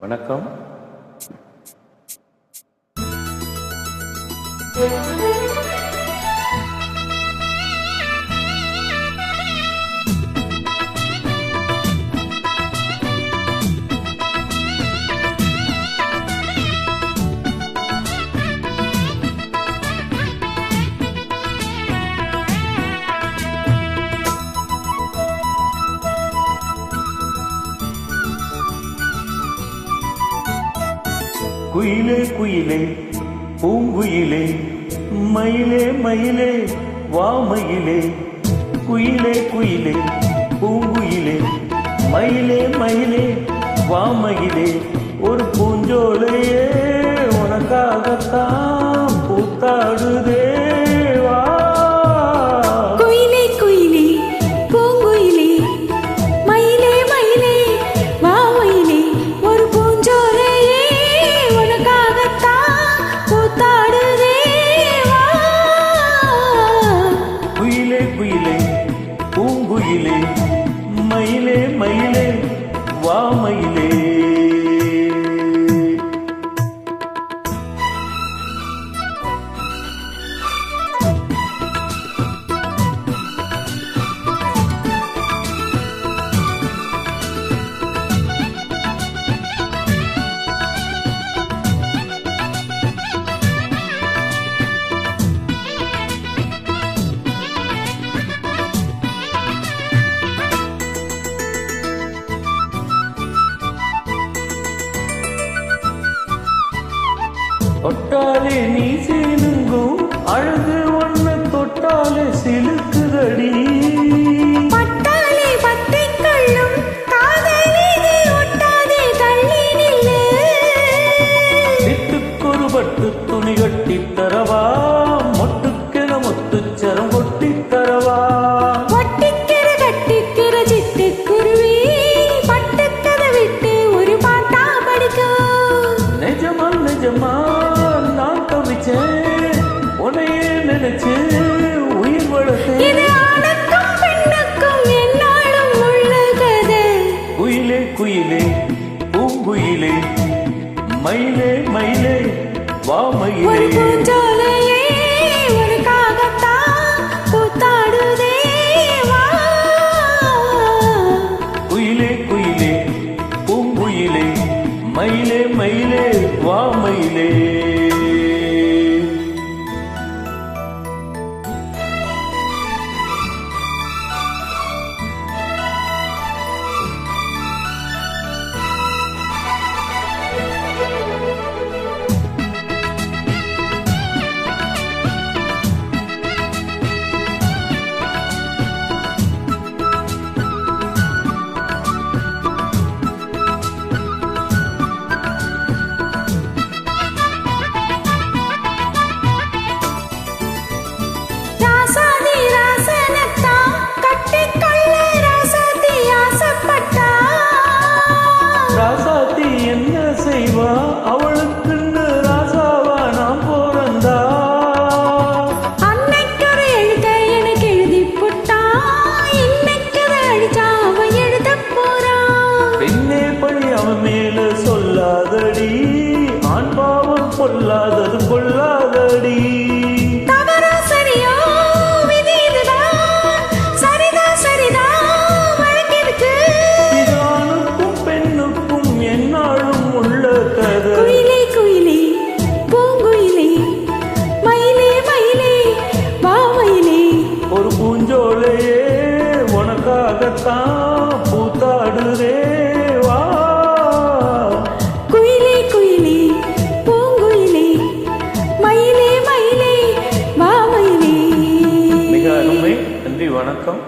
வணக்கம். குயிலே குயிலே பூங்குயிலே மயிலே மயிலே வாமயிலே. குயிலே குயிலே பூங்குயிலே மயிலே மயிலே வாமயிலே. ஒரு பூஞ்சோலையே உனக்காகத்தான் பூத்தாடுதே. பூங்குயிலே மயிலே மயிலே வாமயிலே. தொட்டாலே நீ சீனுங்கும் அழகு ஒண்ணு தொட்டாலே சிலுக்குதடி. பட்டாலே பத்தை கள்ளும் காதலிது ஒட்டாதே தள்ளி நில்லு. சிட்டுக்கொரு பட்டு துணி கட்டி தரவா, மொட்டுக்கென முத்துச்சரம் கொட்டி தரவா. ஒட்டிக்கிற கட்டிக்கிற சிட்டுக்குருவி பட்டுக்கதை விட்டு ஒரு பாட்டா படிக்கும். நிஜமா நிஜமா உனையே நினைச்சு உயிர் வளர்த்தேன். இது ஆணுக்கும் பெண்ணுக்கும் என்னாலும் உள்ள கதை. குயிலே குயிலே பூங்குயிலே மயிலே மயிலே வாமயிலே. ஒரு பூஞ்சோலையே உனக்காகத்தான் பூத்தாடுதே வா. குயிலே குயிலே பூங்குயிலே மயிலே மயிலே வாமயிலே. ராசாத்தி என்ன செய்வா அவளுக்குன்னு ராசாவா நான் போறந்தா. அன்னைக்கரை எழுத எனக்கு எழுதி புட்டா, இன்னைக்கரை அழிச்சா அவன் எழுத போறான். பெண்ணே பழி அவன் மேல சொல்லாதடி, ஆண் பாவம் பொல்லாதது கொள்ளாதடி. தவறா சரியோ விதி இதுதான், சரிதா சரிதா வழக்கிருக்கு. ஆணுக்கும் பெண்ணுக்கும் என்னாலும் உள்ள கதை. குயிலே குயிலே பூங்குயிலே மயிலே மயிலே வாமயிலே. ஒரு பூஞ்சோலையே உனக்காகத்தான் பூத்தாடுதே வா. குயிலே குயிலே பூங்குயிலே மயிலே மயிலே வாமயிலே. மிக அருமை. நன்றி, வணக்கம்.